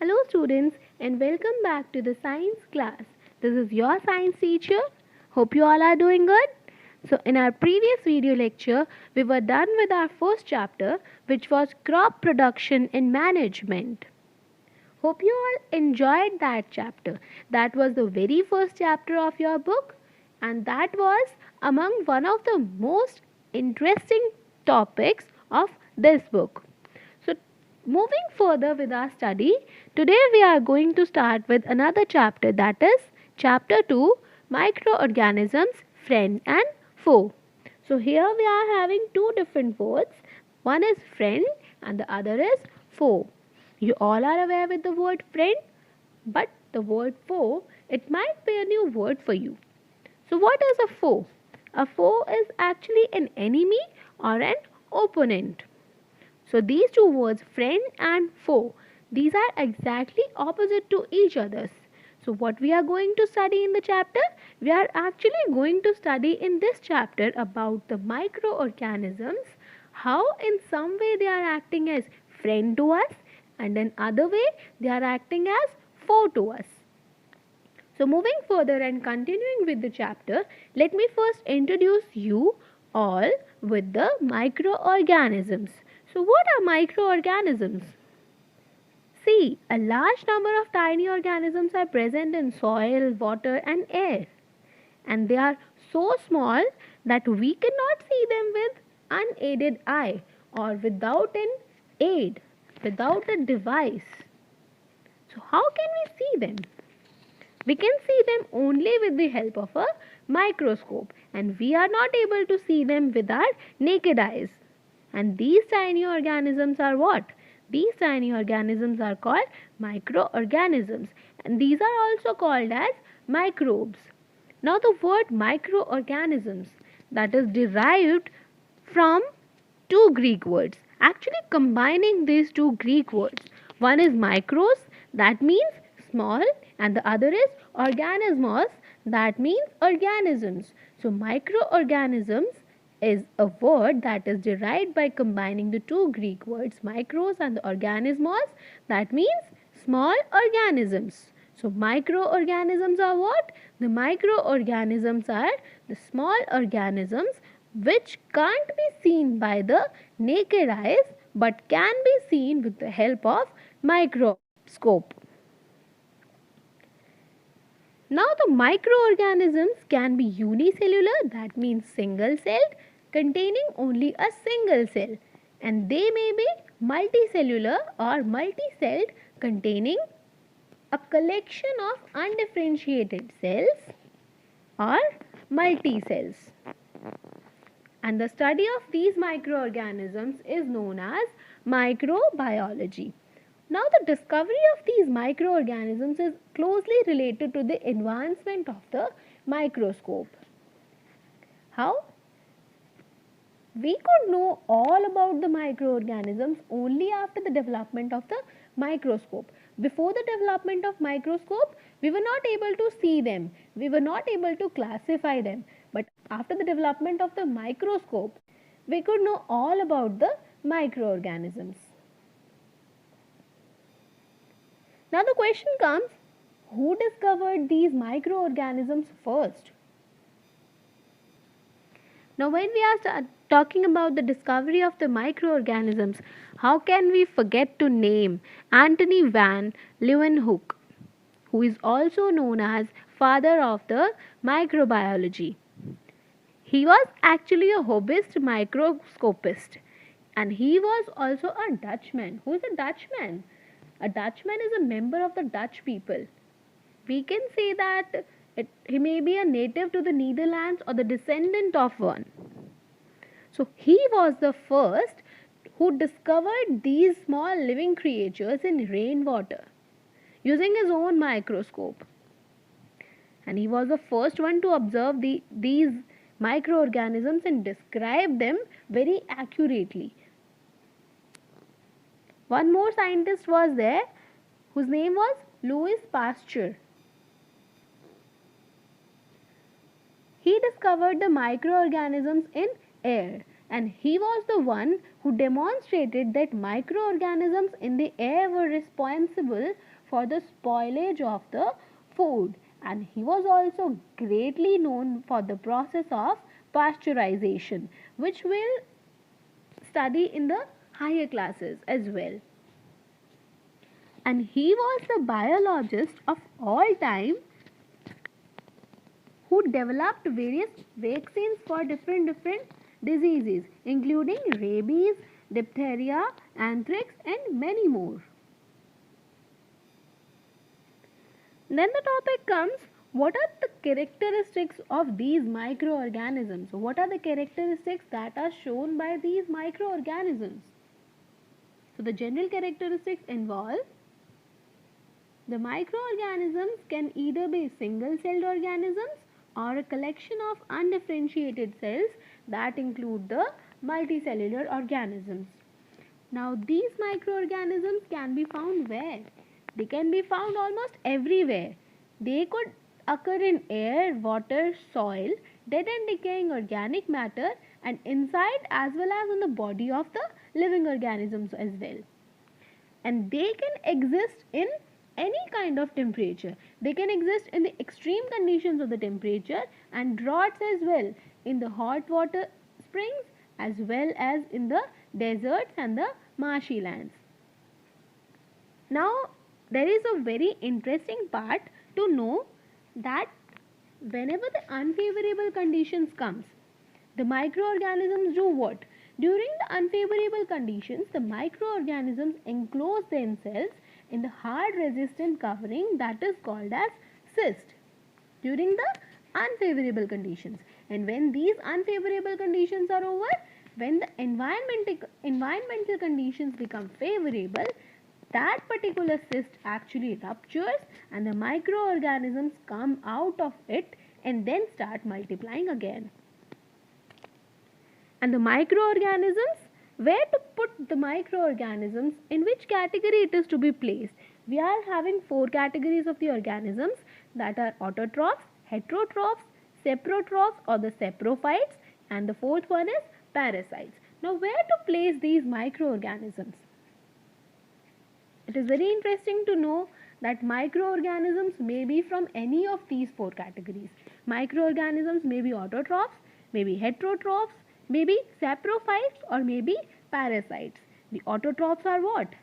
Hello students and welcome back to the science class. This is your science teacher. Hope you all are doing good. So in our previous video lecture, we were done with our first chapter, which was crop production and management. Hope you all enjoyed that chapter. That was the very first chapter of your book, and that was among one of the most interesting topics of this book. So, moving further with our study, today we are going to start with another chapter, that is chapter 2, microorganisms, friend and foe. So, here we are having two different words. One is friend and the other is foe. You all are aware with the word friend, but the word foe, it might be a new word for you. So, what is a foe? A foe is actually an enemy or an opponent. So these two words, friend and foe, these are exactly opposite to each other. So what we are going to study in the chapter? We are actually going to study in this chapter about the microorganisms, how in some way they are acting as friend to us and in other way they are acting as foe to us. So moving further and continuing with the chapter, let me first introduce you all with the microorganisms. So what are microorganisms? See, a large number of tiny organisms are present in soil, water and air. And they are so small that we cannot see them with unaided eye or without an aid, without a device. So how can we see them? We can see them only with the help of a microscope, and we are not able to see them with our naked eyes. And these tiny organisms are what? These tiny organisms are called microorganisms, and these are also called as microbes. Now the word microorganisms, that is derived from two Greek words, actually combining these two Greek words. One is micros, that means small, and the other is organismos, that means organisms. So microorganisms is a word that is derived by combining the two Greek words micros and the organismos, that means small organisms. So microorganisms are what? The microorganisms are the small organisms which can't be seen by the naked eyes but can be seen with the help of microscope. Now the microorganisms can be unicellular, that means single celled, containing only a single cell, and they may be multicellular or multicelled, containing a collection of undifferentiated cells or multicells. And the study of these microorganisms is known as microbiology. Now, the discovery of these microorganisms is closely related to the advancement of the microscope. How? We could know all about the microorganisms only after the development of the microscope. Before the development of microscope, we were not able to see them. We were not able to classify them. But after the development of the microscope, we could know all about the microorganisms. Now the question comes, who discovered these microorganisms first? Now when we are talking about the discovery of the microorganisms, how can we forget to name Antony van Leeuwenhoek, who is also known as father of the microbiology. He was actually a hobbyist microscopist, and he was also a Dutchman. Who is a Dutchman? A Dutchman is a member of the Dutch people. We can say that he may be a native to the Netherlands or the descendant of one. So he was the first who discovered these small living creatures in rainwater using his own microscope. And he was the first one to observe these microorganisms and describe them very accurately. One more scientist was there whose name was Louis Pasteur. He discovered the microorganisms in air, and he was the one who demonstrated that microorganisms in the air were responsible for the spoilage of the food, and he was also greatly known for the process of pasteurization, which we'll study in the higher classes as well. And he was the biologist of all time who developed various vaccines for different diseases, including rabies, diphtheria, anthrax, and many more. Then the topic comes, what are the characteristics of these microorganisms? So what are the characteristics that are shown by these microorganisms? So the general characteristics involve, the microorganisms can either be single-celled organisms or a collection of undifferentiated cells that include the multicellular organisms. Now these microorganisms can be found where? They can be found almost everywhere. They could occur in air, water, soil, dead and decaying organic matter, and inside as well as in the body of the living organisms as well. And they can exist in any kind of temperature. They can exist in the extreme conditions of the temperature and droughts as well, in the hot water springs as well as in the deserts and the marshy lands. Now there is a very interesting part to know, that whenever the unfavorable conditions comes, the microorganisms do what? During the unfavorable conditions, the microorganisms enclose themselves in the hard resistant covering that is called as cyst during the unfavorable conditions. And when these unfavorable conditions are over, when the environmental conditions become favorable, that particular cyst actually ruptures and the microorganisms come out of it and then start multiplying again. And the microorganisms, where to put the microorganisms, in which category it is to be placed? We are having 4 categories of the organisms, that are autotrophs, heterotrophs, saprotrophs or the saprophytes, and the 4th one is parasites. Now where to place these microorganisms? It is very interesting to know that microorganisms may be from any of these 4 categories. Microorganisms may be autotrophs, may be heterotrophs, may be saprophytes, or may be parasites. The autotrophs are what?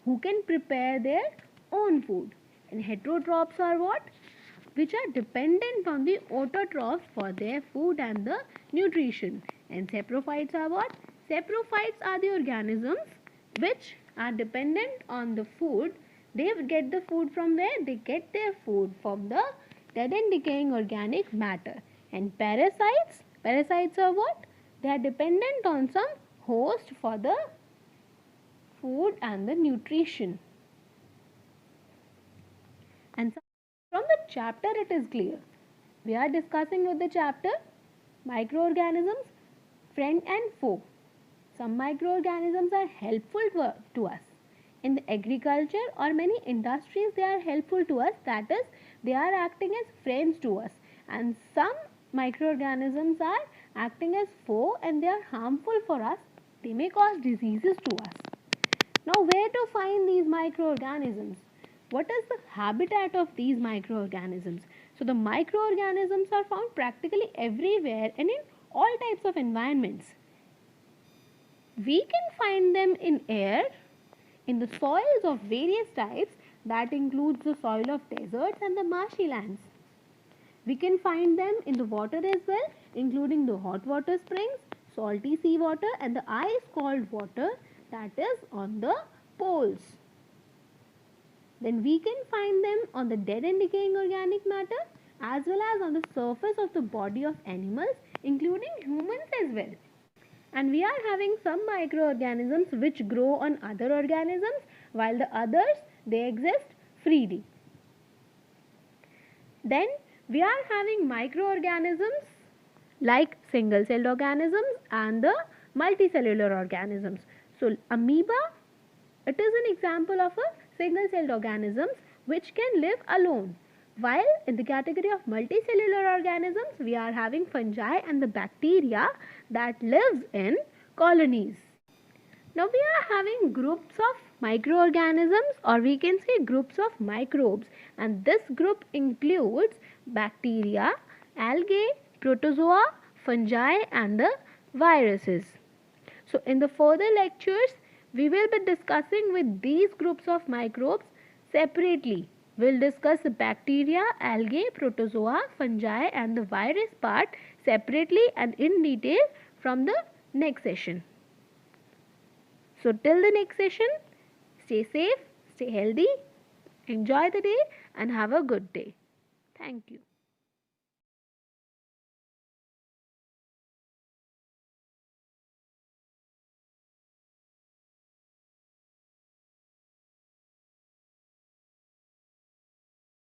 Who can prepare their own food. And heterotrophs are what? Which are dependent on the autotrophs for their food and the nutrition. And saprophytes are what? Saprophytes are the organisms which are dependent on the food. They get the food from where? They get their food from the dead and decaying organic matter. And parasites are what? They are dependent on some host for the food and the nutrition. And from the chapter it is clear. We are discussing with the chapter microorganisms, friend and foe. Some microorganisms are helpful to us. In the agriculture or many industries, they are helpful to us. That is, they are acting as friends to us. And some microorganisms are acting as foe and they are harmful for us. They may cause diseases to us. Now, where to find these microorganisms? What is the habitat of these microorganisms? So, the microorganisms are found practically everywhere and in all types of environments. We can find them in air, in the soils of various types, that includes the soil of deserts and the marshy lands. We can find them in the water as well, including the hot water springs, salty seawater and the ice cold water that is on the poles. Then we can find them on the dead and decaying organic matter as well as on the surface of the body of animals, including humans as well. And we are having some microorganisms which grow on other organisms, while the others, they exist freely. Then we are having microorganisms like single-celled organisms and the multicellular organisms. So amoeba, it is an example of a single-celled organisms which can live alone. While in the category of multicellular organisms, we are having fungi and the bacteria that lives in colonies. Now we are having groups of microorganisms, or we can say groups of microbes, and this group includes bacteria, algae, protozoa, fungi and the viruses. So in the further lectures we will be discussing with these groups of microbes separately. We'll discuss the bacteria, algae, protozoa, fungi and the virus part separately and in detail from the next session. So till the next session, stay safe, stay healthy, enjoy the day and have a good day. Thank you.